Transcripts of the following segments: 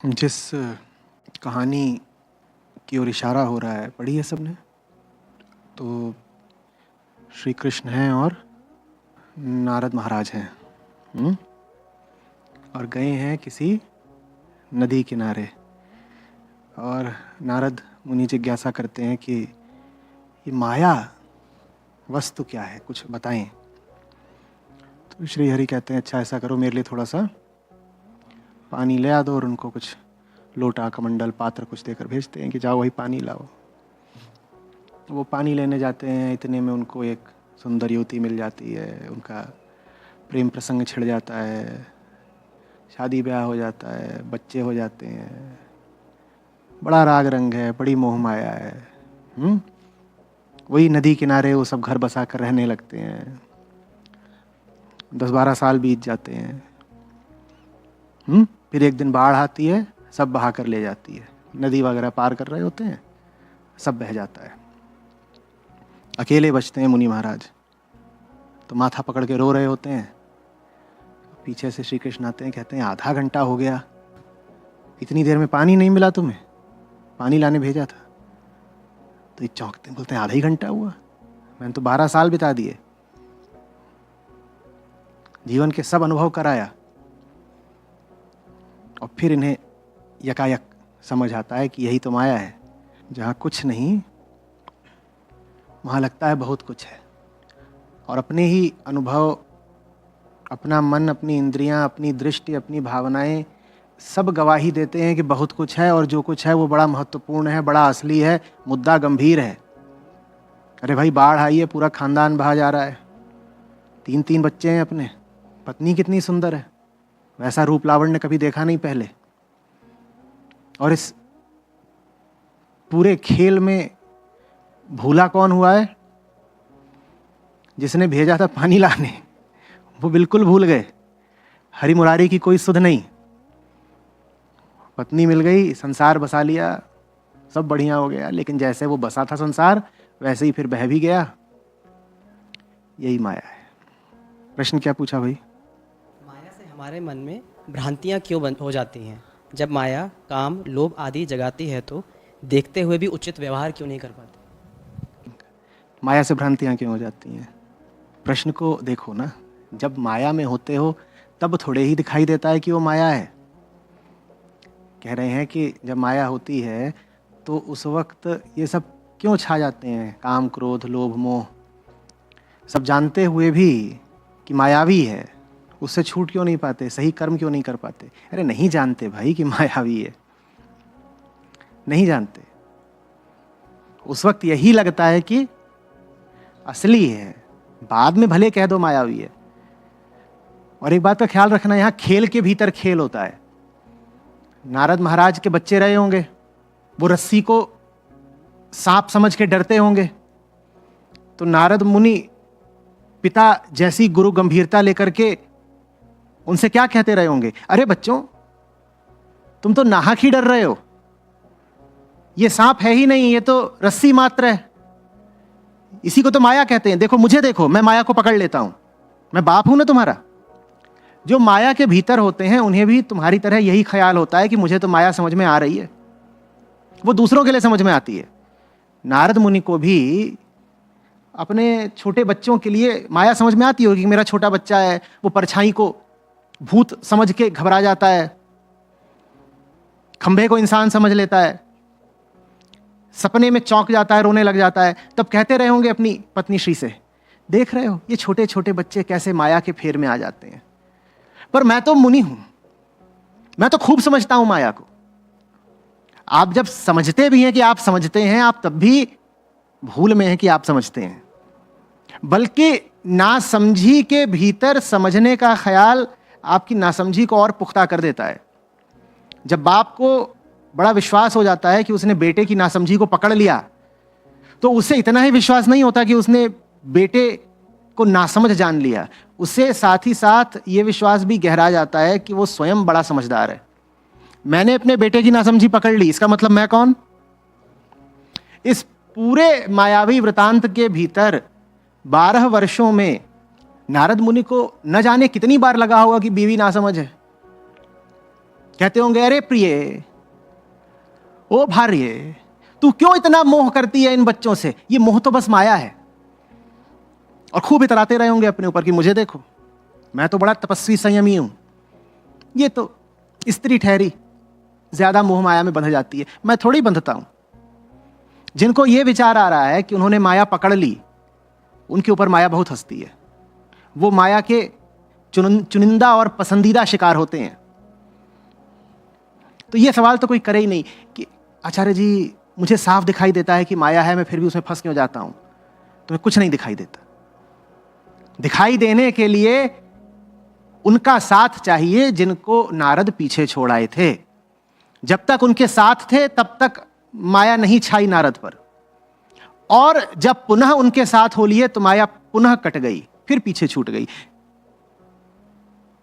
जिस कहानी की ओर इशारा हो रहा है, पढ़ी है सबने? तो श्री कृष्ण हैं और नारद महाराज हैं। हुँ? और गए हैं किसी नदी किनारे, और नारद मुनि जिज्ञासा करते हैं कि ये माया वस्तु क्या है, कुछ बताएं। तो श्री हरि कहते हैं, अच्छा ऐसा करो, मेरे लिए थोड़ा सा पानी ले आ दो। और उनको कुछ लोटा, कमंडल, पात्र कुछ देकर भेजते हैं कि जाओ वही पानी लाओ। वो पानी लेने जाते हैं, इतने में उनको एक सुंदर युवती मिल जाती है। उनका प्रेम प्रसंग छिड़ जाता है, शादी ब्याह हो जाता है, बच्चे हो जाते हैं। बड़ा राग रंग है, बड़ी मोह माया है। वही नदी किनारे वो सब घर बसा कर रहने लगते हैं। 10-12 साल बीत जाते हैं। फिर एक दिन बाढ़ आती है, सब बहा कर ले जाती है। नदी वगैरह पार कर रहे होते हैं, सब बह जाता है। अकेले बचते हैं मुनि महाराज। तो माथा पकड़ के रो रहे होते हैं। पीछे से श्री कृष्ण आते हैं, कहते हैं आधा घंटा हो गया, इतनी देर में पानी नहीं मिला तुम्हें? पानी लाने भेजा था। तो ये चौंकते, बोलते हैं आधा ही घंटा हुआ, मैंने तो 12 साल बिता दिए, जीवन के सब अनुभव कराया। और फिर इन्हें यकायक समझ आता है कि यही तो माया है, जहाँ कुछ नहीं वहाँ लगता है बहुत कुछ है। और अपने ही अनुभव, अपना मन, अपनी इंद्रियां, अपनी दृष्टि, अपनी भावनाएं सब गवाही देते हैं कि बहुत कुछ है, और जो कुछ है वो बड़ा महत्वपूर्ण है, बड़ा असली है, मुद्दा गंभीर है। अरे भाई, बाढ़ आई है, पूरा खानदान बहा जा रहा है, 3-3 बच्चे हैं अपने, पत्नी कितनी सुंदर है, वैसा रूप लावण्य कभी देखा नहीं पहले। और इस पूरे खेल में भूला कौन हुआ है? जिसने भेजा था पानी लाने, वो बिल्कुल भूल गए। हरि मुरारी की कोई सुध नहीं। पत्नी मिल गई, संसार बसा लिया, सब बढ़िया हो गया, लेकिन जैसे वो बसा था संसार, वैसे ही फिर बह भी गया। यही माया है। प्रश्न क्या पूछा भाई? माया से हमारे मन में भ्रांतियाँ क्यों हो जाती हैं? जब माया काम, लोभ आदि जगाती है तो देखते हुए भी उचित व्यवहार क्यों नहीं कर पाते? माया से भ्रांतियां क्यों हो जाती हैं? प्रश्न को देखो ना, जब माया में होते हो तब थोड़े ही दिखाई देता है कि वो माया है। कह रहे हैं कि जब माया होती है तो उस वक्त ये सब क्यों छा जाते हैं, काम, क्रोध, लोभ, मोह, सब जानते हुए भी कि मायावी है, उससे छूट क्यों नहीं पाते, सही कर्म क्यों नहीं कर पाते? अरे नहीं जानते भाई कि मायावी है, नहीं जानते। उस वक्त यही लगता है कि असली है, बाद में भले कह दो मायावी है। और एक बात का ख्याल रखना, यहां खेल के भीतर खेल होता है। नारद महाराज के बच्चे रहे होंगे, वो रस्सी को सांप समझ के डरते होंगे, तो नारद मुनि पिता जैसी गुरु गंभीरता लेकर के उनसे क्या कहते रहे होंगे? अरे बच्चों, तुम तो नाहक ही डर रहे हो, ये सांप है ही नहीं, ये तो रस्सी मात्र है, इसी को तो माया कहते हैं। देखो मुझे, देखो मैं माया को पकड़ लेता हूं, मैं बाप हूं ना तुम्हारा। जो माया के भीतर होते हैं उन्हें भी तुम्हारी तरह यही ख्याल होता है कि मुझे तो माया समझ में आ रही है, वो दूसरों के लिए समझ में आती है। नारद मुनि को भी अपने छोटे बच्चों के लिए माया समझ में आती होगी कि मेरा छोटा बच्चा है, वो परछाई को भूत समझ के घबरा जाता है, खंभे को इंसान समझ लेता है, सपने में चौंक जाता है, रोने लग जाता है। तब कहते रहे होंगे अपनी पत्नी श्री से, देख रहे हो ये छोटे छोटे बच्चे कैसे माया के फेर में आ जाते हैं, पर मैं तो मुनि हूं, मैं तो खूब समझता हूं माया को। आप जब समझते भी हैं कि आप समझते हैं, आप तब भी भूल में हैं कि आप समझते हैं, बल्कि नासमझी के भीतर समझने का ख्याल आपकी नासमझी को और पुख्ता कर देता है। जब बाप को बड़ा विश्वास हो जाता है कि उसने बेटे की नासमझी को पकड़ लिया, तो उसे इतना ही विश्वास नहीं होता कि उसने बेटे को नासमझ जान लिया, उसे साथ ही साथ ये विश्वास भी गहरा जाता है कि वो स्वयं बड़ा समझदार है। मैंने अपने बेटे की नासमझी पकड़ ली, इसका मतलब मैं कौन? इस पूरे मायावी वृतांत के भीतर 12 वर्षों में नारद मुनि को न जाने कितनी बार लगा होगा कि बीवी नासमझ है। कहते होंगे, अरे प्रिय, ओ भार्य, तू क्यों इतना मोह करती है इन बच्चों से? ये मोह तो बस माया है। और खूब इतराते रहे होंगे अपने ऊपर कि मुझे देखो, मैं तो बड़ा तपस्वी संयमी हूं, ये तो स्त्री ठहरी, ज्यादा मोह माया में बंध जाती है, मैं थोड़ी बंधता हूं। जिनको ये विचार आ रहा है कि उन्होंने माया पकड़ ली, उनके ऊपर माया बहुत हंसती है। वो माया के चुनिंदा और पसंदीदा शिकार होते हैं। तो ये सवाल तो कोई करे ही नहीं कि आचार्य जी, मुझे साफ दिखाई देता है कि माया है, मैं फिर भी उसमें फंस क्यों जाता हूं? तुम्हें कुछ नहीं दिखाई देता। दिखाई देने के लिए उनका साथ चाहिए जिनको नारद पीछे छोड़ आए थे। जब तक उनके साथ थे तब तक माया नहीं छाई नारद पर, और जब पुनः उनके साथ हो लिए तो माया पुनः कट गई, फिर पीछे छूट गई।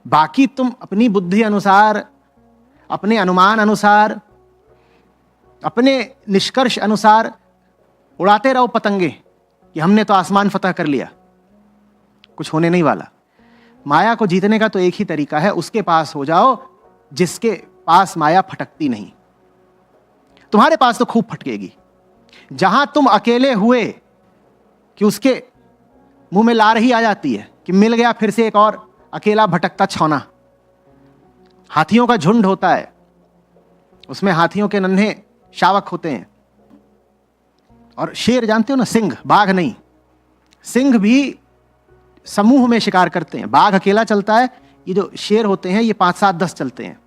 बाकी तुम अपनी बुद्धि अनुसार, अपने अनुमान अनुसार, अपने निष्कर्ष अनुसार उड़ाते रहो पतंगे कि हमने तो आसमान फतह कर लिया। कुछ होने नहीं वाला। माया को जीतने का तो एक ही तरीका है, उसके पास हो जाओ जिसके पास माया फटकती नहीं। तुम्हारे पास तो खूब फटकेगी। जहां तुम अकेले हुए कि उसके मुंह में लार ही आ जाती है कि मिल गया फिर से एक और अकेला भटकता छौना। हाथियों का झुंड होता है, उसमें हाथियों के नन्हे शावक होते हैं। और शेर जानते हो ना, सिंह, बाघ नहीं। सिंह भी समूह में शिकार करते हैं, बाघ अकेला चलता है। ये जो शेर होते हैं ये 5, 7, 10 चलते हैं।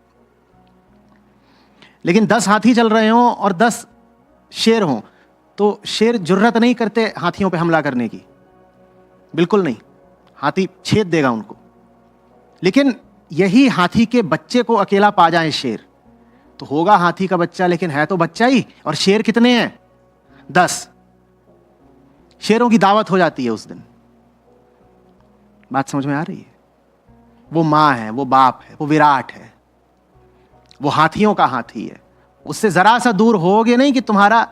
लेकिन 10 हाथी चल रहे हों और 10 शेर हों तो शेर जुर्रत नहीं करते हाथियों पे हमला करने की, बिल्कुल नहीं। हाथी छेद देगा उनको। लेकिन यही हाथी के बच्चे को अकेला पा जाए शेर, तो होगा हाथी का बच्चा, लेकिन है तो बच्चा ही। और शेर कितने हैं? 10। शेरों की दावत हो जाती है उस दिन। बात समझ में आ रही है? वो मां है, वो बाप है, वो विराट है, वो हाथियों का हाथी है। उससे जरा सा दूर होगे नहीं कि तुम्हारा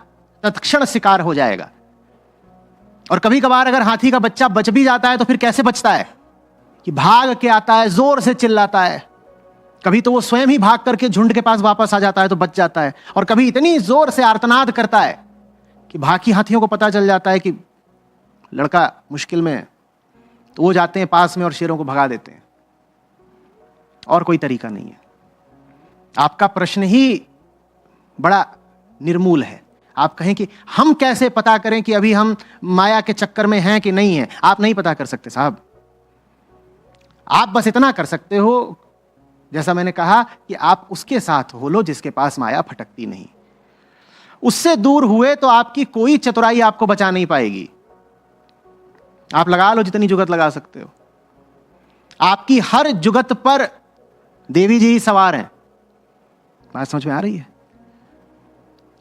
तत्क्षण शिकार हो जाएगा। और कभी कभार अगर हाथी का बच्चा बच भी जाता है तो फिर कैसे बचता है कि भाग के आता है, जोर से चिल्लाता है। कभी तो वो स्वयं ही भाग करके झुंड के पास वापस आ जाता है तो बच जाता है, और कभी इतनी जोर से आर्तनाद करता है कि बाकी हाथियों को पता चल जाता है कि लड़का मुश्किल में है, तो वो जाते हैं पास में और शेरों को भगा देते हैं। और कोई तरीका नहीं है। आपका प्रश्न ही बड़ा निर्मूल है। आप कहें कि हम कैसे पता करें कि अभी हम माया के चक्कर में हैं कि नहीं हैं? आप नहीं पता कर सकते साहब। आप बस इतना कर सकते हो, जैसा मैंने कहा, कि आप उसके साथ हो लो जिसके पास माया फटकती नहीं। उससे दूर हुए तो आपकी कोई चतुराई आपको बचा नहीं पाएगी। आप लगा लो जितनी जुगत लगा सकते हो, आपकी हर जुगत पर देवी जी ही सवार हैं। बात समझ में आ रही है?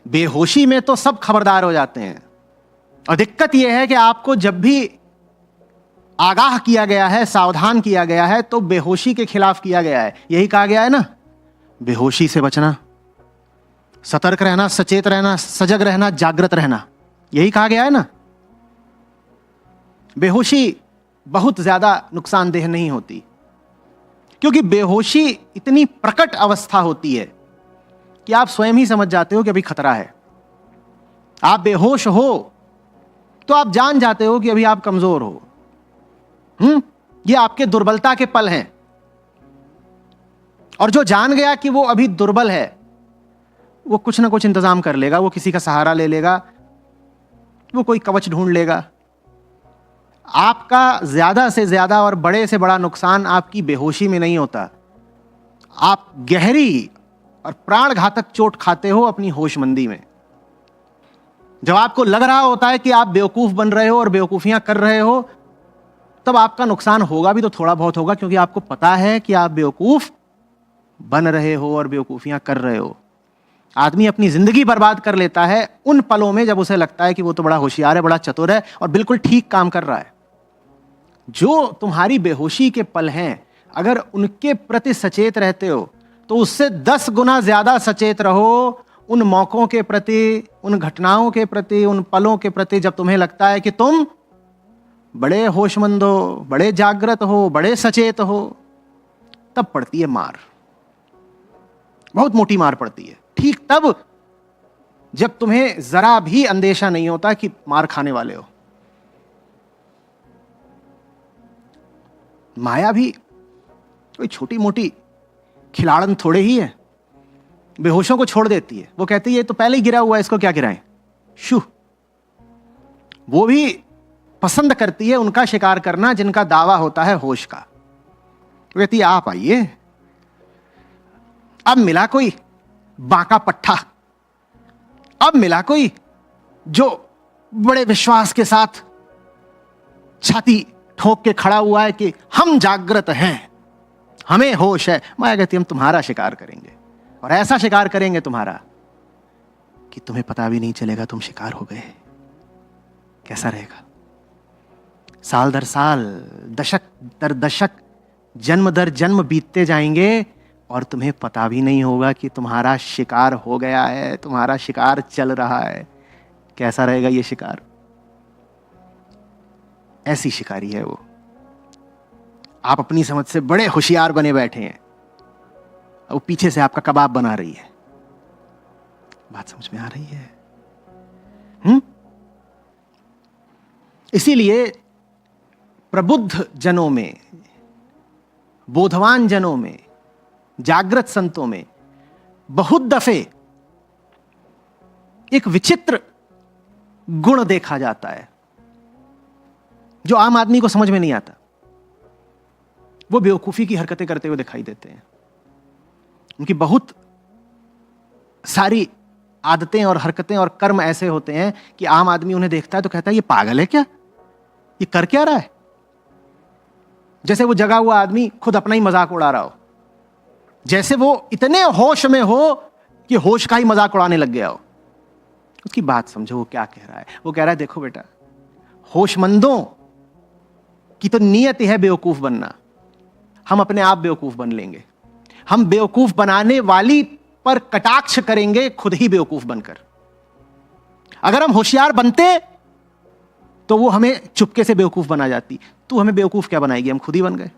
बेहोशी में तो सब खबरदार हो जाते हैं। और दिक्कत यह है कि आपको जब भी आगाह किया गया है, सावधान किया गया है, तो बेहोशी के खिलाफ किया गया है। यही कहा गया है ना, बेहोशी से बचना, सतर्क रहना, सचेत रहना, सजग रहना, जागृत रहना। यही कहा गया है ना। बेहोशी बहुत ज्यादा नुकसानदेह नहीं होती, क्योंकि बेहोशी इतनी प्रकट अवस्था होती है कि आप स्वयं ही समझ जाते हो कि अभी खतरा है। आप बेहोश हो तो आप जान जाते हो कि अभी आप कमजोर हो। ये आपके दुर्बलता के पल हैं। और जो जान गया कि वो अभी दुर्बल है, वो कुछ ना कुछ इंतजाम कर लेगा, वो किसी का सहारा ले लेगा, वो कोई कवच ढूंढ लेगा। आपका ज्यादा से ज्यादा और बड़े से बड़ा नुकसान आपकी बेहोशी में नहीं होता। आप गहरी और प्राण घातक चोट खाते हो अपनी होशमंदी में। जब आपको लग रहा होता है कि आप बेवकूफ बन रहे हो और बेवकूफियां कर रहे हो, तब आपका नुकसान होगा भी तो थोड़ा बहुत होगा, क्योंकि आपको पता है कि आप बेवकूफ बन रहे हो और बेवकूफियां कर रहे हो। आदमी अपनी जिंदगी बर्बाद कर लेता है उन पलों में जब उसे लगता है कि वो तो बड़ा होशियार है, बड़ा चतुर है और बिल्कुल ठीक काम कर रहा है। जो तुम्हारी बेहोशी के पल हैं, अगर उनके प्रति सचेत रहते हो तो उससे 10 गुना ज्यादा सचेत रहो उन मौकों के प्रति, उन घटनाओं के प्रति, उन पलों के प्रति जब तुम्हें लगता है कि तुम बड़े होशमंद हो, बड़े जागृत हो, बड़े सचेत हो। तब पड़ती है मार। बहुत मोटी मार पड़ती है। ठीक तब जब तुम्हें जरा भी अंदेशा नहीं होता कि मार खाने वाले हो। माया भी कोई छोटी मोटी खिलाड़न थोड़े ही है, बेहोशों को छोड़ देती है। वो कहती है ये तो पहले ही गिरा हुआ है, इसको क्या गिराएं। शू, वो भी पसंद करती है उनका शिकार करना जिनका दावा होता है होश का। वो कहती है आप आइए, अब मिला कोई बांका पट्टा, अब मिला कोई जो बड़े विश्वास के साथ छाती ठोक के खड़ा हुआ है कि हम जागृत हैं, हमें होश है। माया कहती हम तुम्हारा शिकार करेंगे, और ऐसा शिकार करेंगे तुम्हारा कि तुम्हें पता भी नहीं चलेगा तुम शिकार हो गए। कैसा रहेगा? साल दर साल, दशक दर दशक, जन्म दर जन्म बीतते जाएंगे और तुम्हें पता भी नहीं होगा कि तुम्हारा शिकार हो गया है, तुम्हारा शिकार चल रहा है। कैसा रहेगा ये शिकार? ऐसी शिकारी है वो। आप अपनी समझ से बड़े होशियार बने बैठे हैं, वो पीछे से आपका कबाब बना रही है। बात समझ में आ रही है? इसीलिए प्रबुद्ध जनों में, बोधवान जनों में, जागृत संतों में बहुत दफे एक विचित्र गुण देखा जाता है जो आम आदमी को समझ में नहीं आता। वो बेवकूफी की हरकतें करते हुए दिखाई देते हैं। उनकी बहुत सारी आदतें और हरकतें और कर्म ऐसे होते हैं कि आम आदमी उन्हें देखता है तो कहता है ये पागल है क्या, ये कर क्या रहा है। जैसे वो जगा हुआ आदमी खुद अपना ही मजाक उड़ा रहा हो, जैसे वो इतने होश में हो कि होश का ही मजाक उड़ाने लग गया हो। उसकी बात समझो, वो क्या कह रहा है। वो कह रहा है देखो बेटा, होशमंदों की तो नियत है बेवकूफ बनना, हम अपने आप बेवकूफ बन लेंगे। हम बेवकूफ बनाने वाली पर कटाक्ष करेंगे खुद ही बेवकूफ बनकर। अगर हम होशियार बनते तो वो हमें चुपके से बेवकूफ बना जाती। तू हमें बेवकूफ क्या बनाएगी, हम खुद ही बन गए।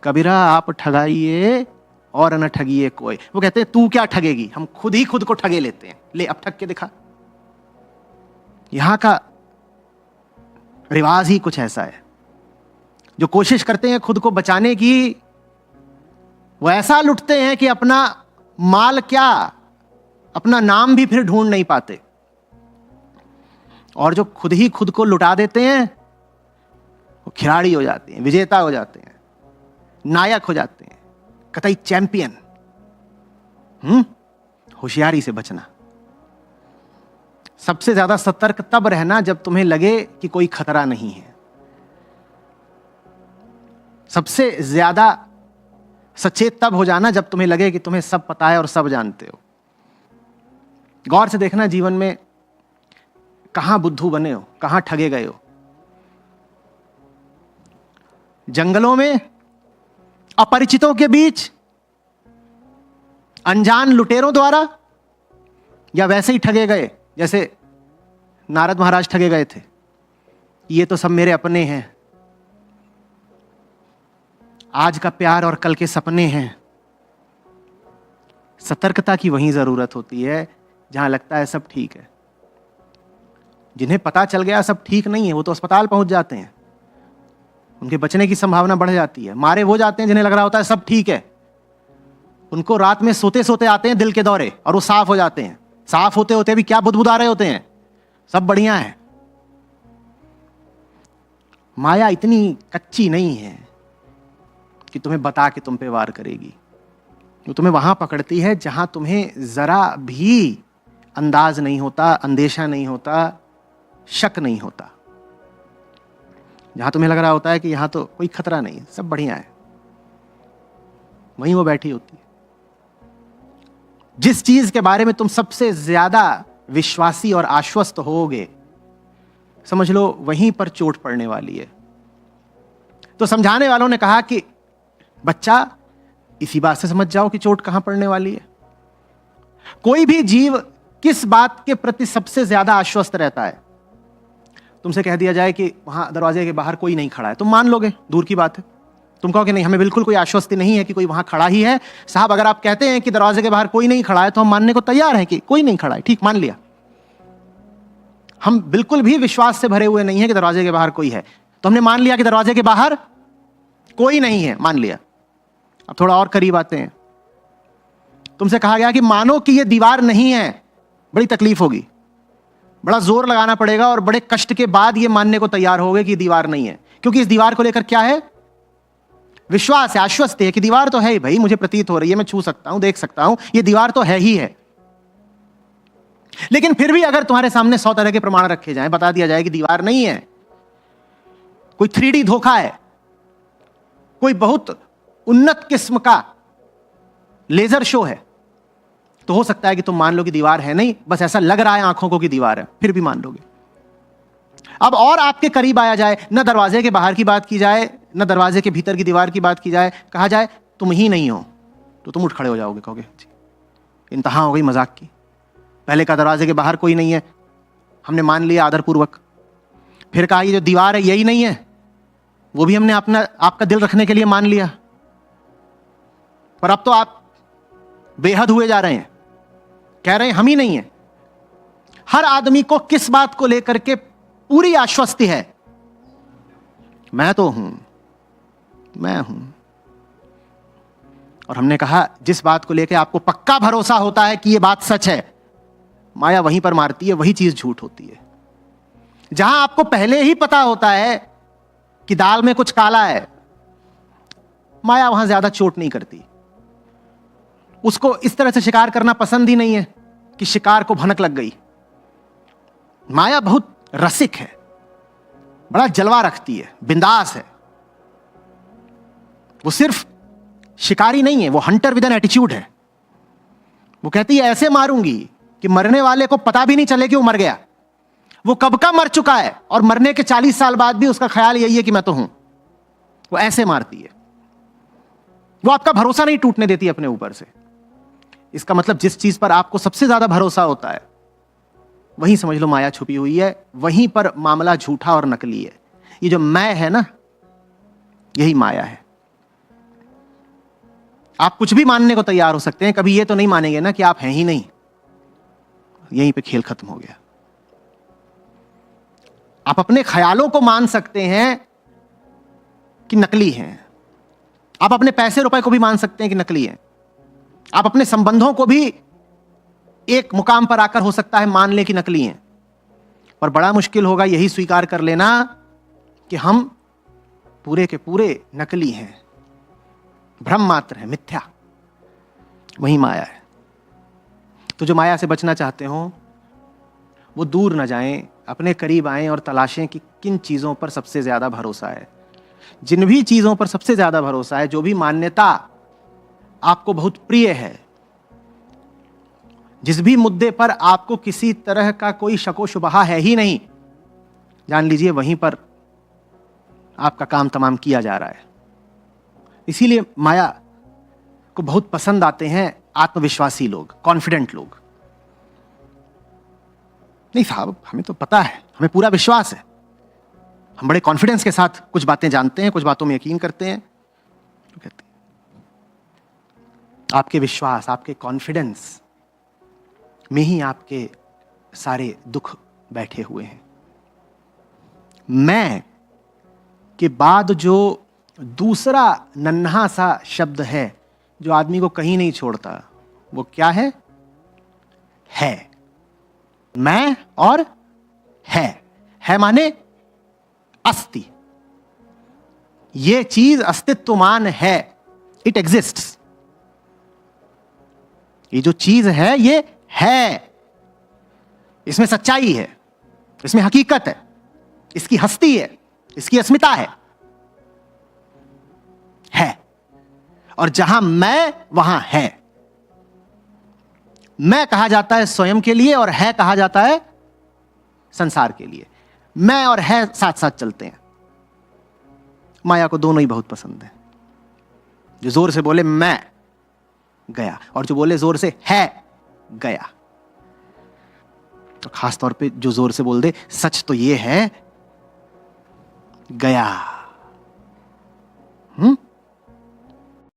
कबीरा आप ठगाइए और न ठगिए कोई। वो कहते हैं तू क्या ठगेगी, हम खुद ही खुद को ठगे लेते हैं। ले अब ठग के दिखा। यहां का रिवाज ही कुछ ऐसा है। जो कोशिश करते हैं खुद को बचाने की, वो ऐसा लुटते हैं कि अपना माल क्या, अपना नाम भी फिर ढूंढ नहीं पाते। और जो खुद ही खुद को लुटा देते हैं वो खिलाड़ी हो जाते हैं, विजेता हो जाते हैं, नायक हो जाते हैं, कतई चैंपियन। होशियारी से बचना। सबसे ज्यादा सतर्क तब रहना जब तुम्हें लगे कि कोई खतरा नहीं है। सबसे ज्यादा सचेत तब हो जाना जब तुम्हें लगे कि तुम्हें सब पता है और सब जानते हो। गौर से देखना जीवन में कहां बुद्धू बने हो, कहां ठगे गए हो। जंगलों में, अपरिचितों के बीच, अनजान लुटेरों द्वारा, या वैसे ही ठगे गए जैसे नारद महाराज ठगे गए थे। ये तो सब मेरे अपने हैं, आज का प्यार और कल के सपने हैं। सतर्कता की वहीं जरूरत होती है जहां लगता है सब ठीक है। जिन्हें पता चल गया सब ठीक नहीं है, वो तो अस्पताल पहुंच जाते हैं, उनके बचने की संभावना बढ़ जाती है। मारे वो जाते हैं जिन्हें लग रहा होता है सब ठीक है। उनको रात में सोते सोते आते हैं दिल के दौरे और वो साफ हो जाते हैं। साफ होते होते भी क्या बुदबुदा रहे होते हैं, सब बढ़िया है। माया इतनी कच्ची नहीं है कि तुम्हें बता के तुम पे वार करेगी। वो तुम्हें वहां पकड़ती है जहां तुम्हें जरा भी अंदाज नहीं होता, अंदेशा नहीं होता, शक नहीं होता। जहां तुम्हें लग रहा होता है कि यहां तो कोई खतरा नहीं, सब बढ़िया है, वहीं वो बैठी होती है। जिस चीज के बारे में तुम सबसे ज्यादा विश्वासी और आश्वस्त होगे, समझ लो वहीं पर चोट पड़ने वाली है। तो समझाने वालों ने कहा कि बच्चा इसी बात से समझ जाओ कि चोट कहां पड़ने वाली है। कोई भी जीव किस बात के प्रति सबसे ज्यादा आश्वस्त रहता है? तुमसे कह दिया जाए कि वहां दरवाजे के बाहर कोई नहीं खड़ा है, तुम मान लोगे, दूर की बात है। तुम कहो कि नहीं, हमें बिल्कुल कोई आश्वस्ति नहीं है कि कोई वहां खड़ा ही है। साहब, अगर आप कहते हैं कि दरवाजे के बाहर कोई नहीं खड़ा है तो हम मानने को तैयार हैं कि कोई नहीं खड़ा है। ठीक, मान लिया। हम बिल्कुल भी विश्वास से भरे हुए नहीं है कि दरवाजे के बाहर कोई है, तो हमने मान लिया कि दरवाजे के बाहर कोई नहीं है, मान लिया। अब थोड़ा और करीब आते हैं। तुमसे कहा गया कि मानो कि यह दीवार नहीं है, बड़ी तकलीफ होगी, बड़ा जोर लगाना पड़ेगा और बड़े कष्ट के बाद यह मानने को तैयार होगे कि दीवार नहीं है, क्योंकि इस दीवार को लेकर क्या है? विश्वास है, आश्वस्त है कि दीवार तो है ही भाई, मुझे प्रतीत हो रही है, मैं छू सकता हूं, देख सकता हूं, यह दीवार तो है ही है। लेकिन फिर भी अगर तुम्हारे सामने 100 तरह के प्रमाण रखे जाएं, बता दिया जाए कि दीवार नहीं है, कोई 3D धोखा है, कोई बहुत उन्नत किस्म का लेजर शो है, तो हो सकता है कि तुम मान लो कि दीवार है नहीं, बस ऐसा लग रहा है आंखों को कि दीवार है, फिर भी मान लोगे। अब और आपके करीब आया जाए, न दरवाजे के बाहर की बात की जाए, न दरवाजे के भीतर की दीवार की बात की जाए, कहा जाए तुम ही नहीं हो, तो तुम उठ खड़े हो जाओगे, कहोगे जी इंतहा हो गई मजाक की। पहले का दरवाजे के बाहर कोई नहीं है, हमने मान लिया आदरपूर्वक। फिर कहा ये जो दीवार है यही नहीं है, वो भी हमने आपका दिल रखने के लिए मान लिया। पर अब तो आप बेहद हुए जा रहे हैं, कह रहे हैं हम ही नहीं है। हर आदमी को किस बात को लेकर के पूरी आश्वस्ति है? मैं तो हूं, मैं हूं। और हमने कहा जिस बात को लेकर आपको पक्का भरोसा होता है कि यह बात सच है, माया वहीं पर मारती है, वही चीज झूठ होती है। जहां आपको पहले ही पता होता है कि दाल में कुछ काला है, माया वहां ज्यादा चोट नहीं करती। उसको इस तरह से शिकार करना पसंद ही नहीं है कि शिकार को भनक लग गई। माया बहुत रसिक है, बड़ा जलवा रखती है, बिंदास है। वो सिर्फ शिकारी नहीं है, वो हंटर विद एन एटीट्यूड है। वो कहती है ऐसे मारूंगी कि मरने वाले को पता भी नहीं चले कि वो मर गया। वो कब का मर चुका है और मरने के 40 साल बाद भी उसका ख्याल यही है कि मैं तो हूं। वो ऐसे मारती है, वो आपका भरोसा नहीं टूटने देती अपने ऊपर से। इसका मतलब जिस चीज पर आपको सबसे ज्यादा भरोसा होता है, वहीं समझ लो माया छुपी हुई है, वहीं पर मामला झूठा और नकली है। ये जो मैं है ना, यही माया है। आप कुछ भी मानने को तैयार हो सकते हैं, कभी ये तो नहीं मानेंगे ना कि आप हैं ही नहीं। यहीं पे खेल खत्म हो गया। आप अपने ख्यालों को मान सकते हैं कि नकली हैं, आप अपने पैसे रुपए को भी मान सकते हैं कि नकली हैं, आप अपने संबंधों को भी एक मुकाम पर आकर हो सकता है मान लें कि नकली हैं। पर बड़ा मुश्किल होगा यही स्वीकार कर लेना कि हम पूरे के पूरे नकली हैं, भ्रम मात्र है, मिथ्या। वही माया है। तो जो माया से बचना चाहते हो वो दूर न जाएं, अपने करीब आएं और तलाशें कि किन चीजों पर सबसे ज्यादा भरोसा है। जिन भी चीजों पर सबसे ज्यादा भरोसा है, जो भी मान्यता आपको बहुत प्रिय है, जिस भी मुद्दे पर आपको किसी तरह का कोई शको शुबहा है ही नहीं, जान लीजिए वहीं पर आपका काम तमाम किया जा रहा है। इसीलिए माया को बहुत पसंद आते हैं आत्मविश्वासी लोग, कॉन्फिडेंट लोग। नहीं साहब, हमें तो पता है, हमें पूरा विश्वास है, हम बड़े कॉन्फिडेंस के साथ कुछ बातें जानते हैं, कुछ बातों में यकीन करते हैं। तो कहते हैं आपके विश्वास, आपके कॉन्फिडेंस में ही आपके सारे दुख बैठे हुए हैं। मैं के बाद जो दूसरा नन्हा सा शब्द है जो आदमी को कहीं नहीं छोड़ता, वो क्या है? मैं और है माने अस्ति। ये चीज अस्तित्वमान है, इट एग्जिस्ट्स। ये जो चीज है ये है, इसमें सच्चाई है, इसमें हकीकत है, इसकी हस्ती है, इसकी अस्मिता है। और जहां मैं वहां है। मैं कहा जाता है स्वयं के लिए और है कहा जाता है संसार के लिए। मैं और है साथ साथ चलते हैं। माया को दोनों ही बहुत पसंद है। जो जोर से बोले मैं गया, और जो बोले जोर से है गया। तो खास तौर पे जो जोर से बोल दे सच तो ये है गया।